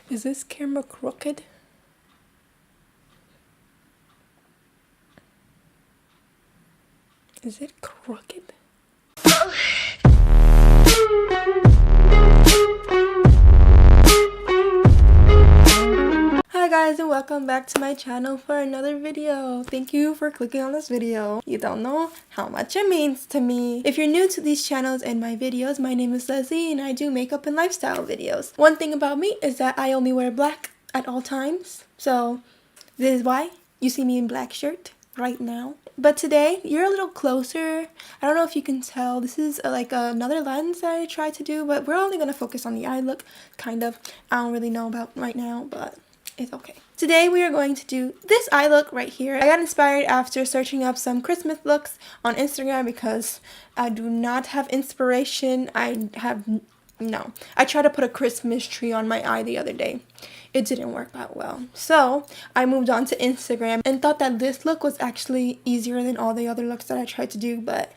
Is this camera crooked? Is it crooked? Hi guys, and welcome back to my channel for another video. Thank you for clicking on this video. You don't know how much it means to me. If you're new to these channels and my videos, my name is Leslie and I do makeup and lifestyle videos. One thing about me is that I only wear black at all times. So this is why you see me in black shirt right now. But today you're a little closer. I don't know if you can tell, this is like another lens that I tried to do, but we're only gonna focus on the eye look, kind of. I don't really know about right now, but it's okay. Today we are going to do this eye look right here. I got inspired after searching up some Christmas looks on Instagram because I do not have inspiration. I tried to put a Christmas tree on my eye the other day. It didn't work out well. So I moved on to Instagram and thought that this look was actually easier than all the other looks that I tried to do, but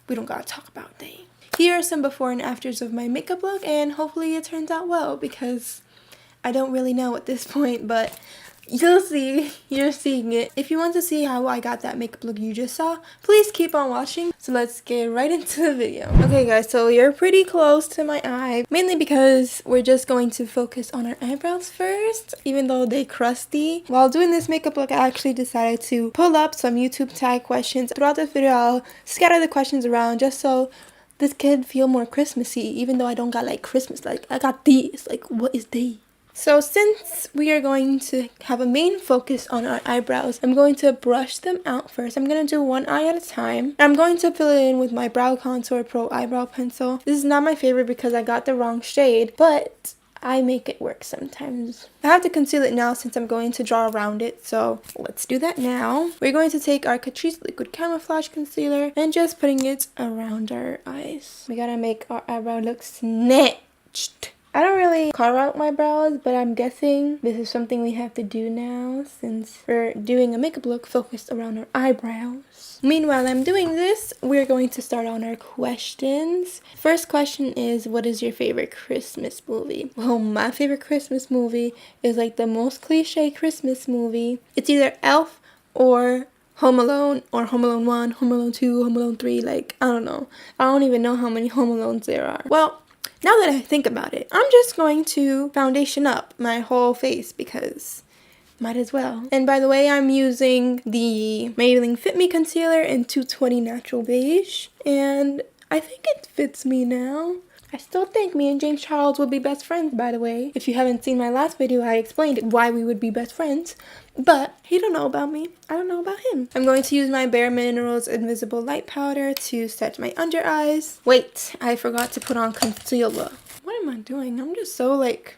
we don't gotta talk about that. Here are some before and afters of my makeup look, and hopefully it turns out well because I don't really know at this point, but you'll see. You're seeing it. If you want to see how I got that makeup look you just saw, please keep on watching. So let's get right into the video. Okay guys, so you're pretty close to my eye, mainly because we're just going to focus on our eyebrows first, even though they're crusty. While doing this makeup look, I actually decided to pull up some YouTube tag questions. Throughout this video, I'll scatter the questions around just so this could feel more Christmassy, even though I don't got like Christmas. Like, I got these. Like, what is these? So since we are going to have a main focus on our eyebrows, I'm going to brush them out first. I'm going to do one eye at a time. I'm going to fill it in with my Brow Contour Pro Eyebrow Pencil. This is not my favorite because I got the wrong shade, but I make it work sometimes. I have to conceal it now since I'm going to draw around it, so let's do that now. We're going to take our Catrice Liquid Camouflage Concealer and just putting it around our eyes. We gotta make our eyebrow look snatched. I don't really carve out my brows, but I'm guessing this is something we have to do now since we're doing a makeup look focused around our eyebrows. Meanwhile I'm doing this, we're going to start on our questions. First question is, what is your favorite Christmas movie? Well, my favorite Christmas movie is like the most cliche Christmas movie. It's either Elf or Home Alone, or Home Alone 1, Home Alone 2, Home Alone 3, like, I don't know. I don't even know how many Home Alones there are. Well, now that I think about it, I'm just going to foundation up my whole face because might as well. And by the way, I'm using the Maybelline Fit Me Concealer in 220 Natural Beige, and I think it fits me now. I still think me and James Charles would be best friends, by the way. If you haven't seen my last video, I explained why we would be best friends. But he don't know about me. I don't know about him. I'm going to use my BareMinerals Invisible Light Powder to set my under eyes. Wait, I forgot to put on concealer. What am I doing? I'm just so like,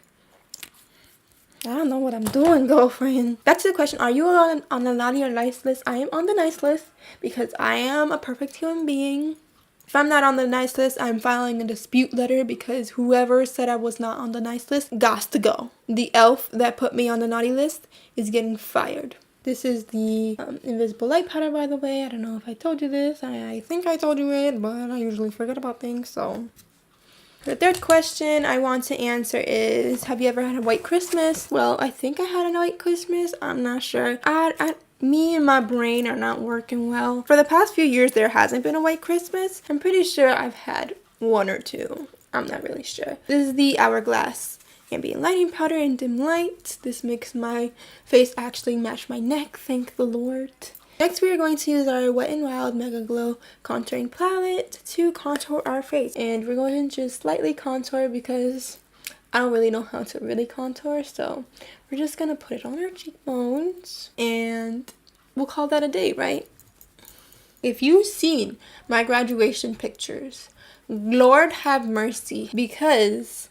I don't know what I'm doing, girlfriend. Back to the question, are you on the naughty or nice list? I am on the nice list because I am a perfect human being. If I'm not on the nice list, I'm filing a dispute letter because whoever said I was not on the nice list gots to go. The elf that put me on the naughty list is getting fired. This is the invisible light powder, by the way. I don't know if I told you this. I think I told you it, but I usually forget about things, so. The third question I want to answer is, have you ever had a white Christmas? Well, I think I had a white Christmas. I'm not sure. Me and my brain are not working well. For the past few years, there hasn't been a white Christmas. I'm pretty sure I've had one or two. I'm not really sure. This is the Hourglass Ambient Lighting Powder in Dim Light. This makes my face actually match my neck, thank the Lord. Next, we are going to use our Wet n Wild Mega Glow Contouring Palette to contour our face. And we're going to just slightly contour because I don't really know how to really contour, so we're just gonna put it on our cheekbones and we'll call that a day, right? If you've seen my graduation pictures, Lord have mercy, because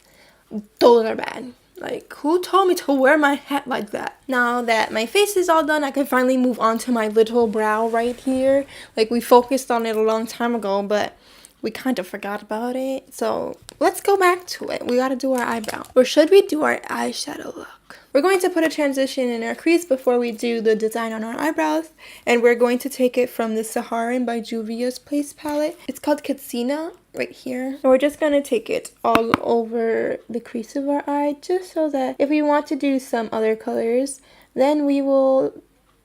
those are bad. Like, who told me to wear my hat like that? Now that my face is all done, I can finally move on to my little brow right here. Like, we focused on it a long time ago, but we kind of forgot about it. So let's go back to it. We gotta do our eyebrow. Or should we do our eyeshadow look? We're going to put a transition in our crease before we do the design on our eyebrows. And we're going to take it from the Saharan by Juvia's Place palette. It's called Katsina right here. And we're just going to take it all over the crease of our eye, just so that if we want to do some other colors, then we will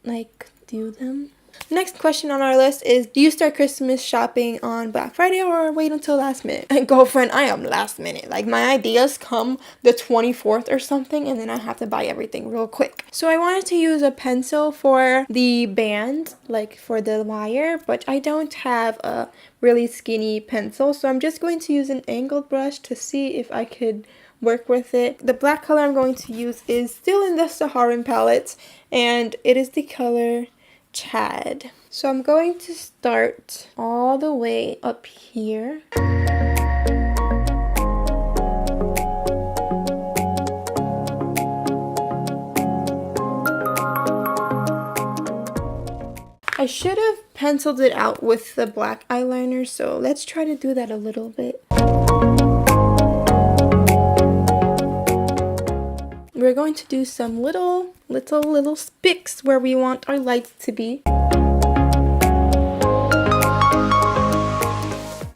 like do them. Next question on our list is, do you start Christmas shopping on Black Friday or wait until last minute? And girlfriend, I am last minute. Like, my ideas come the 24th or something, and then I have to buy everything real quick. So I wanted to use a pencil for the band, like for the wire, but I don't have a really skinny pencil, so I'm just going to use an angled brush to see if I could work with it. The black color I'm going to use is still in the Saharan palette, and it is the color Chad. So I'm going to start all the way up here. I should have penciled it out with the black eyeliner, so let's try to do that a little bit. We're going to do some little spicks where we want our lights to be.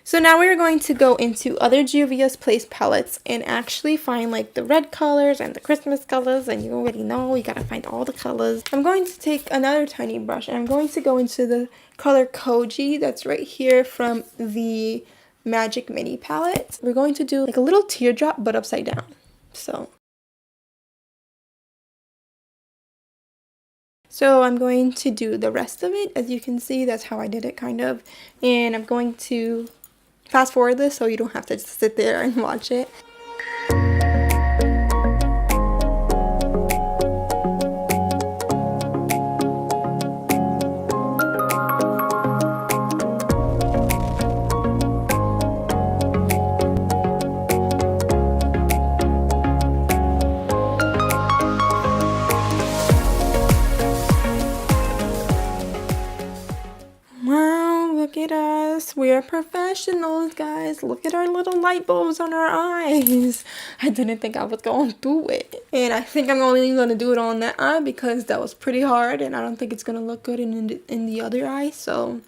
So now we're going to go into other Juvia's Place palettes and actually find like the red colors and the Christmas colors, and you already know we gotta find all the colors. I'm going to take another tiny brush and I'm going to go into the color Koji that's right here from the Magic Mini palette. We're going to do like a little teardrop but upside down. So I'm going to do the rest of it. As you can see, that's how I did it kind of. And I'm going to fast forward this so you don't have to just sit there and watch it. Look at us. We are professionals, guys. Look at our little light bulbs on our eyes. I didn't think I was going to do it. And I think I'm only going to do it on that eye because that was pretty hard. And I don't think it's going to look good in the other eye. So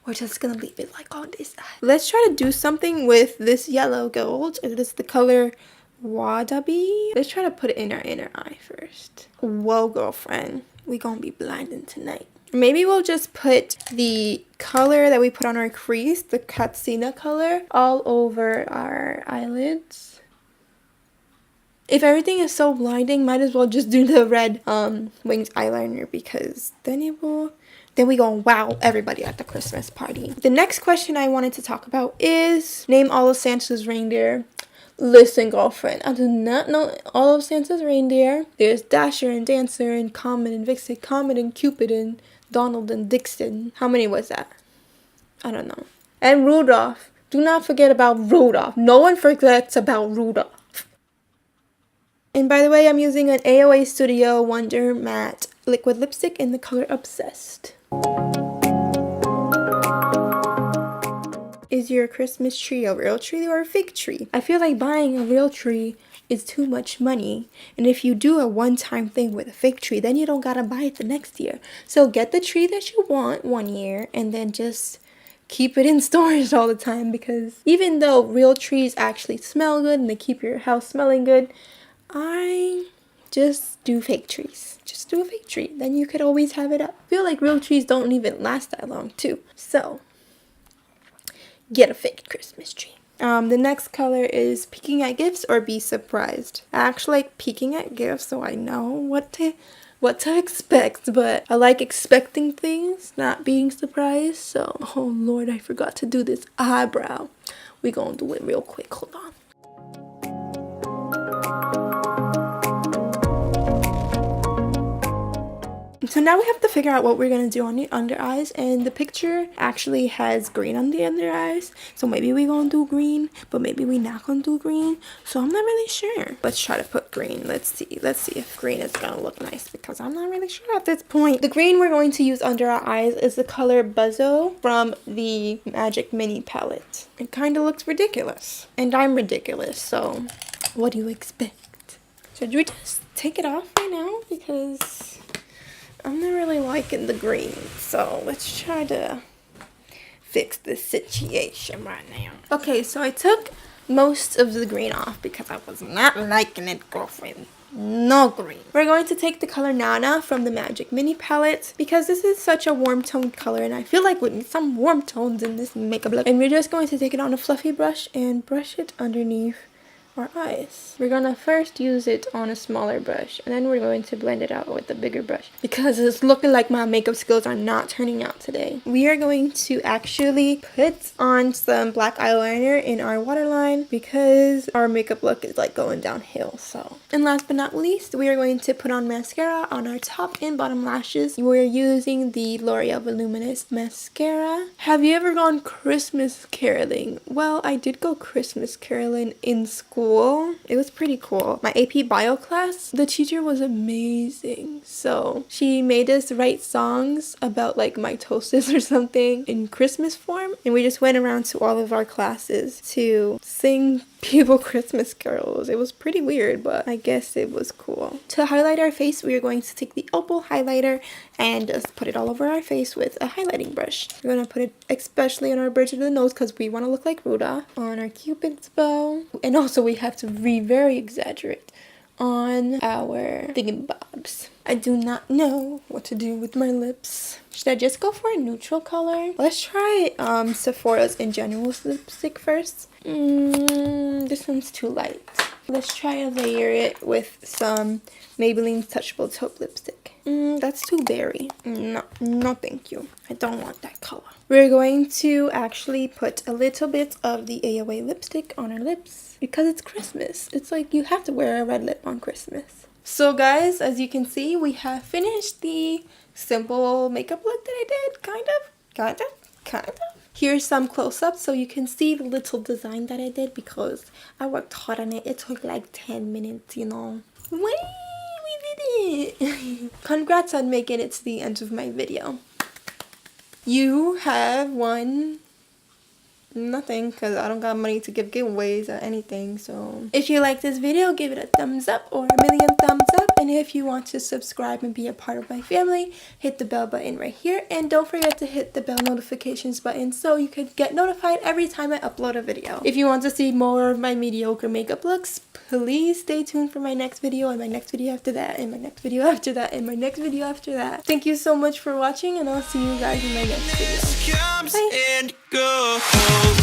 we're just going to leave it like on this eye. Let's try to do something with this yellow gold. It is the color Wadabi. Let's try to put it in our inner eye first. Whoa, girlfriend. We going to be blinding tonight. Maybe we'll just put the color that we put on our crease, the Katsina color, all over our eyelids. If everything is so blinding, might as well just do the red winged eyeliner, because then we gonna wow everybody at the Christmas party. The next question I wanted to talk about is name all of Santa's reindeer. Listen, girlfriend, I do not know all of Santa's reindeer. There's Dasher and Dancer and Comet and Vixen, Comet and Cupid and Donald and Dixon. How many was that? I don't know. And Rudolph. Do not forget about Rudolph. No one forgets about Rudolph. And by the way, I'm using an AOA Studio Wonder Matte liquid lipstick in the color Obsessed. Is your Christmas tree a real tree or a fake tree? I feel like buying a real tree is too much money, and if you do a one-time thing with a fake tree, then you don't gotta buy it the next year. So get the tree that you want one year and then just keep it in storage all the time, because even though real trees actually smell good and they keep your house smelling good, I just do fake trees. Just do a fake tree, then you could always have it up. I feel like real trees don't even last that long too, so get a fake Christmas tree. The next color is Peeking at Gifts or Be Surprised. I actually like peeking at gifts, so I know what to expect, but I like expecting things, not being surprised. So, oh Lord, I forgot to do this eyebrow. We gonna do it real quick. Hold on. So now we have to figure out what we're going to do on the under eyes, and the picture actually has green on the under eyes, so maybe we're going to do green, but maybe we're not going to do green, so I'm not really sure. Let's try to put green. Let's see if green is going to look nice, because I'm not really sure at this point. The green we're going to use under our eyes is the color Buzzo from the Magic Mini palette. It kind of looks ridiculous, and I'm ridiculous, so what do you expect? Should we just take it off right now? Because I'm not really liking the green. So let's try to fix this situation right now. Okay, so I took most of the green off because I was not liking it, girlfriend. No green. We're going to take the color Nana from the Magic Mini palette because this is such a warm toned color and I feel like we need some warm tones in this makeup look. And we're just going to take it on a fluffy brush and brush it underneath our eyes. We're gonna first use it on a smaller brush and then we're going to blend it out with a bigger brush because it's looking like my makeup skills are not turning out today. We are going to actually put on some black eyeliner in our waterline because our makeup look is like going downhill. So, and last but not least, we are going to put on mascara on our top and bottom lashes. We're using the L'Oreal Voluminous Mascara. Have you ever gone Christmas caroling? Well, I did go Christmas caroling in school. It was pretty cool. My AP bio class, the teacher was amazing. So she made us write songs about like mitosis or something in Christmas form, and we just went around to all of our classes to sing people Christmas carols. It was pretty weird, but I guess it was cool. To highlight our face, we are going to take the Opal highlighter and just put it all over our face with a highlighting brush. We're going to put it especially on our bridge of the nose because we want to look like Rudolph. On our Cupid's bow. And also we have to very exaggerate on our thingamabobs. I do not know what to do with my lips. Should I just go for a neutral color? Let's try Sephora's Ingenuous lipstick first. This one's too light. Let's try to layer it with some Maybelline Touchable Taupe lipstick. That's too berry. No thank you. I don't want that color. We're going to actually put a little bit of the AOA lipstick on our lips because it's Christmas. It's like you have to wear a red lip on Christmas. So guys, as you can see, we have finished the simple makeup look that I did. Kind of. Here's some close-ups so you can see the little design that I did because I worked hard on it. It took like 10 minutes, you know. Whee! We did it! Congrats on making it to the end of my video. You have won nothing because I don't got money to give giveaways or anything. So if you like this video, give it a thumbs up or a million thumbs up. And if you want to subscribe and be a part of my family, hit the bell button right here. And don't forget to hit the bell notifications button so you could get notified every time I upload a video. If you want to see more of my mediocre makeup looks, please stay tuned for my next video and my next video after that and my next video after that and my next video after that. Thank you so much for watching and I'll see you guys in my next video. Bye.